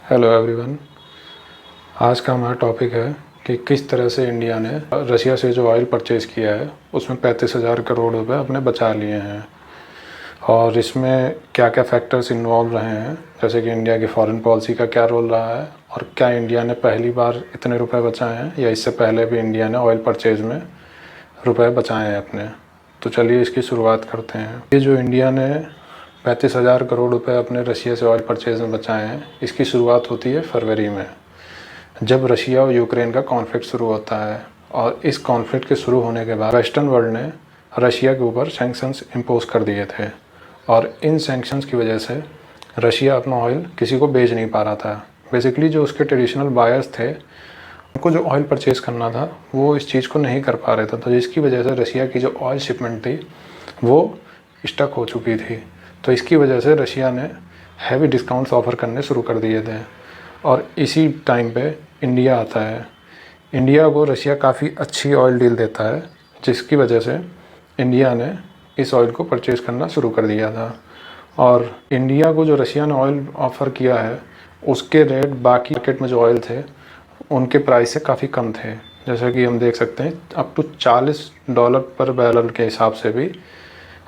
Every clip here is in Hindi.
Hello everyone. आज का हमारा टॉपिक है कि किस तरह से इंडिया ने रशिया से जो ऑयल परचेज़ किया है उसमें 35,000 करोड़ रुपए अपने बचा लिए हैं और इसमें क्या क्या फैक्टर्स इन्वॉल्व रहे हैं, जैसे कि इंडिया की फॉरेन पॉलिसी का क्या रोल रहा है और क्या इंडिया ने पहली बार इतने रुपए बचाए हैं या इससे पहले भी इंडिया ने ऑयल परचेज़ में रुपए बचाए हैं अपने। तो चलिए इसकी शुरुआत करते हैं। ये जो इंडिया ने 35,000 करोड़ रुपए अपने रशिया से ऑयल परचेज़ में बचाए हैं, इसकी शुरुआत होती है फरवरी में, जब रशिया और यूक्रेन का कॉन्फ्लिक्ट शुरू होता है। और इस कॉन्फ्लिक्ट के शुरू होने के बाद वेस्टर्न वर्ल्ड ने रशिया के ऊपर सैंक्शंस इम्पोज कर दिए थे और इन सैंक्शंस की वजह से रशिया अपना ऑयल किसी को बेच नहीं पा रहा था। बेसिकली जो उसके ट्रेडिशनल बायर्स थे, उनको जो ऑयल परचेज़ करना था वो इस चीज़ को नहीं कर पा रहे थे, तो जिसकी वजह से रशिया की जो ऑयल शिपमेंट थी वो स्टक हो चुकी थी। तो इसकी वजह से रशिया ने हैवी डिस्काउंट्स ऑफ़र करने शुरू कर दिए थे और इसी टाइम पे इंडिया आता है। इंडिया को रशिया काफ़ी अच्छी ऑयल डील देता है, जिसकी वजह से इंडिया ने इस ऑयल को परचेज़ करना शुरू कर दिया था। और इंडिया को जो रशिया ने ऑयल ऑफ़र किया है उसके रेट बाकी मार्केट में जो ऑयल थे उनके प्राइस से काफ़ी कम थे। जैसा कि हम देख सकते हैं अप टू $40 पर बैरल के हिसाब से भी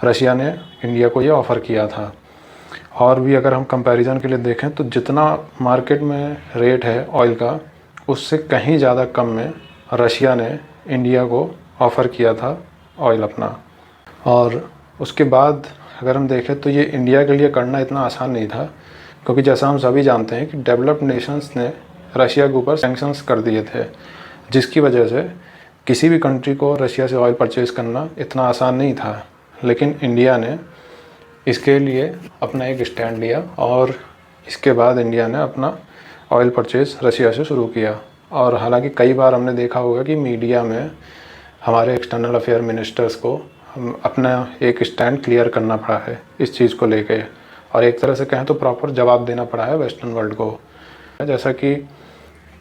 रशिया ने इंडिया को ये ऑफ़र किया था। और भी अगर हम कंपैरिजन के लिए देखें तो जितना मार्केट में रेट है ऑयल का, उससे कहीं ज़्यादा कम में रशिया ने इंडिया को ऑफ़र किया था ऑयल अपना। और उसके बाद अगर हम देखें तो ये इंडिया के लिए करना इतना आसान नहीं था, क्योंकि जैसा हम सभी जानते हैं कि डेवलप्ड नेशंस ने रशिया के ऊपर सैंक्शंस कर दिए थे, जिसकी वजह से किसी भी कंट्री को रशिया से ऑयल परचेज़ करना इतना आसान नहीं था। लेकिन इंडिया ने इसके लिए अपना एक स्टैंड लिया और इसके बाद इंडिया ने अपना ऑयल परचेज़ रशिया से शुरू किया। और हालांकि कई बार हमने देखा होगा कि मीडिया में हमारे एक्सटर्नल अफेयर मिनिस्टर्स को अपना एक स्टैंड क्लियर करना पड़ा है इस चीज़ को लेके, और एक तरह से कहें तो प्रॉपर जवाब देना पड़ा है वेस्टर्न वर्ल्ड को। जैसा कि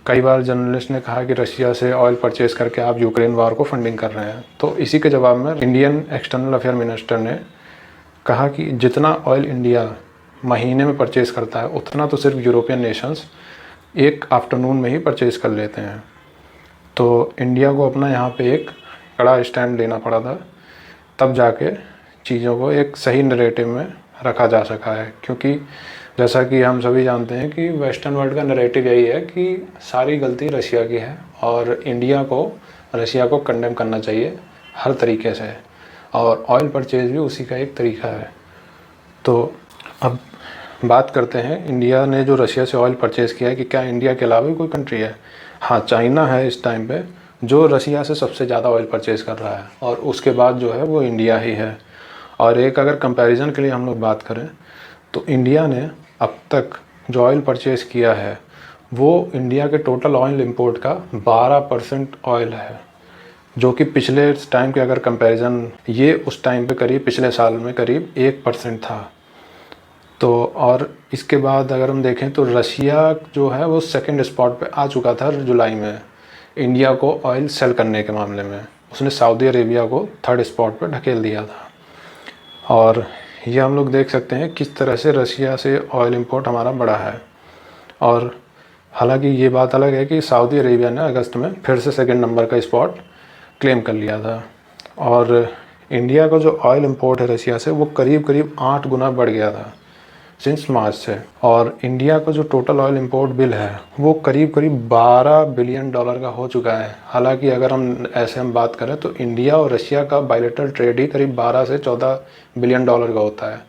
कई बार जर्नलिस्ट ने कहा कि रशिया से ऑयल परचेज़ करके आप यूक्रेन वार को फंडिंग कर रहे हैं, तो इसी के जवाब में इंडियन एक्सटर्नल अफेयर मिनिस्टर ने कहा कि जितना ऑयल इंडिया महीने में परचेज़ करता है उतना तो सिर्फ यूरोपियन नेशंस एक आफ्टरनून में ही परचेज़ कर लेते हैं। तो इंडिया को अपना यहाँ पे एक कड़ा स्टैंड लेना पड़ा था, तब जाके चीज़ों को एक सही नरेटिव में रखा जा सका है। क्योंकि जैसा कि हम सभी जानते हैं कि वेस्टर्न वर्ल्ड का नरेटिव यही है कि सारी गलती रशिया की है और इंडिया को रशिया को कंडेम करना चाहिए हर तरीके से, और ऑयल परचेज़ भी उसी का एक तरीका है। तो अब बात करते हैं इंडिया ने जो रशिया से ऑयल परचेज़ किया है कि क्या इंडिया के अलावा भी कोई कंट्री है। हाँ, चाइना है इस टाइम पे जो रशिया से सबसे ज़्यादा ऑयल परचेज़ कर रहा है, और उसके बाद जो है वो इंडिया ही है। और एक अगर कंपैरिजन के लिए हम लोग बात करें तो इंडिया ने अब तक जो ऑयल परचेज़ किया है वो इंडिया के टोटल ऑयल इंपोर्ट का 12% ऑयल है, जो कि पिछले टाइम के अगर कंपैरिजन, ये उस टाइम पे करीब पिछले साल में करीब 1% था। तो और इसके बाद अगर हम देखें तो रशिया जो है वो सेकंड स्पॉट पे आ चुका था जुलाई में इंडिया को ऑयल सेल करने के मामले में। उसने सऊदी अरेबिया को थर्ड स्पॉट पर ढकेल दिया था। और ये हम लोग देख सकते हैं किस तरह से रशिया से ऑयल इंपोर्ट हमारा बढ़ा है। और हालांकि ये बात अलग है कि सऊदी अरेबिया ने अगस्त में फिर से सेकंड नंबर का स्पॉट क्लेम कर लिया था। और इंडिया का जो ऑयल इंपोर्ट है रशिया से वो करीब करीब 8 गुना बढ़ गया था सिंस मार्च से। और इंडिया का जो टोटल ऑयल इंपोर्ट बिल है वो करीब करीब $12 बिलियन का हो चुका है। हालांकि अगर हम बात करें तो इंडिया और रशिया का बायलैटरल ट्रेड ही करीब 12 से 14 बिलियन डॉलर का होता है,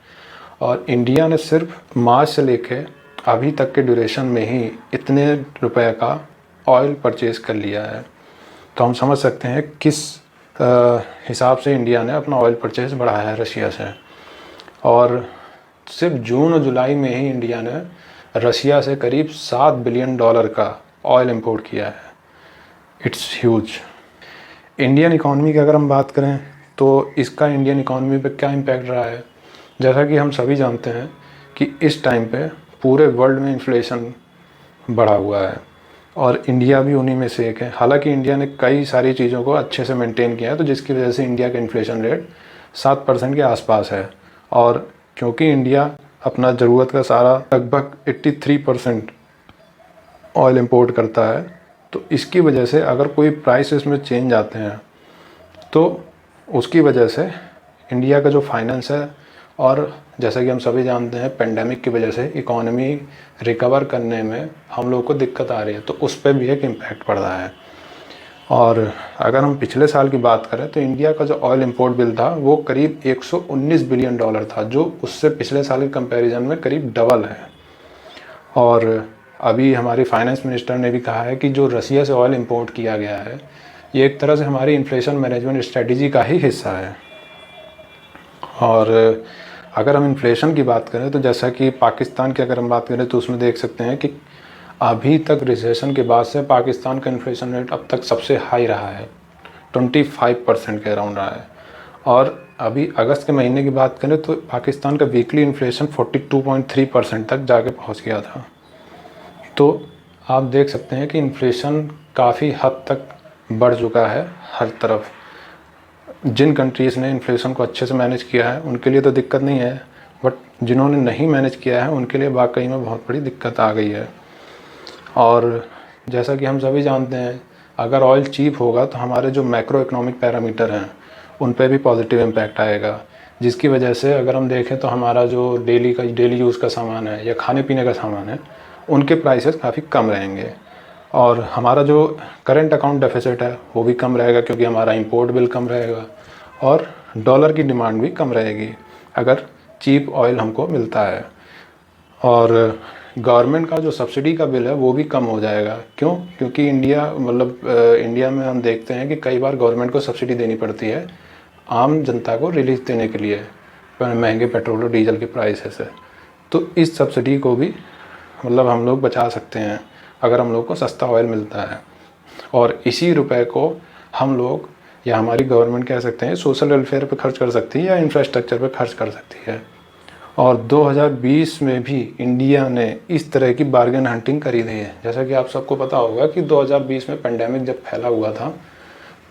और इंडिया ने सिर्फ मार्च से लेके अभी तक के ड्यूरेशन में ही इतने रुपए का ऑयल परचेज़ कर लिया है। तो हम समझ सकते हैं किस हिसाब से इंडिया ने अपना ऑयल परचेज़ बढ़ाया है रशिया से। और सिर्फ जून और जुलाई में ही इंडिया ने रशिया से करीब $7 बिलियन का ऑयल इंपोर्ट किया है। It's huge. इंडियन इकॉनमी की अगर हम बात करें तो इसका इंडियन इकॉनमी पे क्या इम्पैक्ट रहा है। जैसा कि हम सभी जानते हैं कि इस टाइम पे पूरे वर्ल्ड में इन्फ्लेशन बढ़ा हुआ है और इंडिया भी उन्हीं में से एक है। हालांकि इंडिया ने कई सारी चीज़ों को अच्छे से मेंटेन किया है, तो जिसकी वजह से इंडिया का इन्फ्लेशन रेट 7% के आसपास है। और क्योंकि इंडिया अपना ज़रूरत का सारा लगभग 83% ऑयल इंपोर्ट करता है, तो इसकी वजह से अगर कोई प्राइसेस में चेंज आते हैं तो उसकी वजह से इंडिया का जो फाइनेंस है, और जैसा कि हम सभी जानते हैं पेंडेमिक की वजह से इकोनॉमी रिकवर करने में हम लोग को दिक्कत आ रही है, तो उस पर भी एक इम्पैक्ट पड़ रहा है। और अगर हम पिछले साल की बात करें तो इंडिया का जो ऑयल इंपोर्ट बिल था वो करीब 119 बिलियन डॉलर था, जो उससे पिछले साल के कंपैरिजन में करीब डबल है। और अभी हमारी फाइनेंस मिनिस्टर ने भी कहा है कि जो रसिया से ऑयल इंपोर्ट किया गया है ये एक तरह से हमारी इन्फ्लेशन मैनेजमेंट स्ट्रेटजी का ही हिस्सा है। और अगर हम इन्फ्लेशन की बात करें तो जैसा कि पाकिस्तान की अगर हम बात करें तो उसमें देख सकते हैं कि अभी तक रिसेशन के बाद से पाकिस्तान का इन्फ्लेशन रेट अब तक सबसे हाई रहा है, 25% के अराउंड रहा है। और अभी अगस्त के महीने की बात करें तो पाकिस्तान का वीकली इन्फ्लेशन 42.3% तक जाके पहुंच गया था। तो आप देख सकते हैं कि इन्फ्लेशन काफ़ी हद तक बढ़ चुका है हर तरफ। जिन कंट्रीज़ ने इन्फ्लेशन को अच्छे से मैनेज किया है उनके लिए तो दिक्कत नहीं है, बट जिन्होंने नहीं मैनेज किया है उनके लिए वाकई में बहुत बड़ी दिक्कत आ गई है। और जैसा कि हम सभी जानते हैं अगर ऑयल चीप होगा तो हमारे जो मैक्रो इकोनॉमिक पैरामीटर हैं उन पे भी पॉजिटिव इम्पैक्ट आएगा, जिसकी वजह से अगर हम देखें तो हमारा जो डेली यूज़ का सामान है या खाने पीने का सामान है उनके प्राइसेस काफ़ी कम रहेंगे। और हमारा जो करंट अकाउंट डेफिसिट है वो भी कम रहेगा, क्योंकि हमारा इंपोर्ट बिल कम रहेगा और डॉलर की डिमांड भी कम रहेगी अगर चीप ऑयल हमको मिलता है। और गवर्नमेंट का जो सब्सिडी का बिल है वो भी कम हो जाएगा। क्यों? क्योंकि इंडिया में हम देखते हैं कि कई बार गवर्नमेंट को सब्सिडी देनी पड़ती है आम जनता को रिलीफ देने के लिए महंगे पेट्रोल और डीजल के प्राइसेस है। तो इस सब्सिडी को भी हम लोग बचा सकते हैं अगर हम लोग को सस्ता ऑयल मिलता है। और इसी रुपए को हम लोग या हमारी गवर्नमेंट कह सकते हैं सोशल वेलफेयर पे खर्च कर सकती है या इंफ्रास्ट्रक्चर पे खर्च कर सकती है। और 2020 में भी इंडिया ने इस तरह की बार्गेन हंटिंग करी थी। जैसा कि आप सबको पता होगा कि 2020 में पेंडेमिक जब फैला हुआ था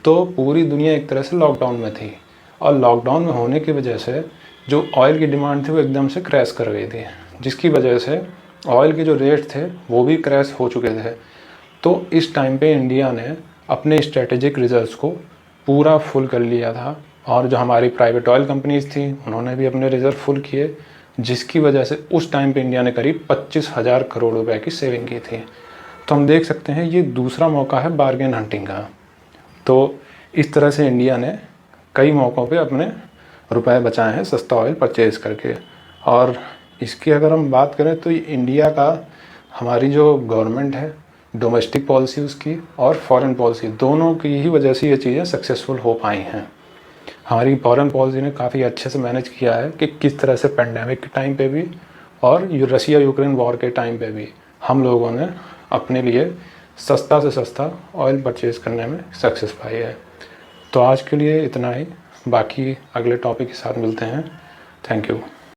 तो पूरी दुनिया एक तरह से लॉकडाउन में थी, और लॉकडाउन में होने की वजह से जो ऑयल की डिमांड थी वो एकदम से क्रैश कर गई थी, जिसकी वजह से ऑयल के जो रेट थे वो भी क्रैश हो चुके थे। तो इस टाइम पे इंडिया ने अपने स्ट्रेटेजिक रिजर्व्स को पूरा फुल कर लिया था, और जो हमारी प्राइवेट ऑयल कंपनीज थी उन्होंने भी अपने रिज़र्व फुल किए, जिसकी वजह से उस टाइम पे इंडिया ने करीब 25,000 करोड़ रुपए की सेविंग की थी। तो हम देख सकते हैं ये दूसरा मौका है बार्गेन हंटिंग का। तो इस तरह से इंडिया ने कई मौक़ों पे अपने रुपए बचाए हैं सस्ता ऑयल परचेज़ करके। और इसकी अगर हम बात करें तो इंडिया का हमारी जो गवर्नमेंट है डोमेस्टिक पॉलिसी उसकी और फॉरेन पॉलिसी दोनों की ही वजह से ये चीज़ें सक्सेसफुल हो पाई हैं। हमारी फॉरेन पॉलिसी ने काफ़ी अच्छे से मैनेज किया है कि किस तरह से पेंडेमिक के टाइम पे भी और रसिया यूक्रेन वॉर के टाइम पे भी हम लोगों ने अपने लिए सस्ता से सस्ता ऑयल परचेज़ करने में सक्सेस पाई है। तो आज के लिए इतना ही, बाकी अगले टॉपिक के साथ मिलते हैं। Thank you.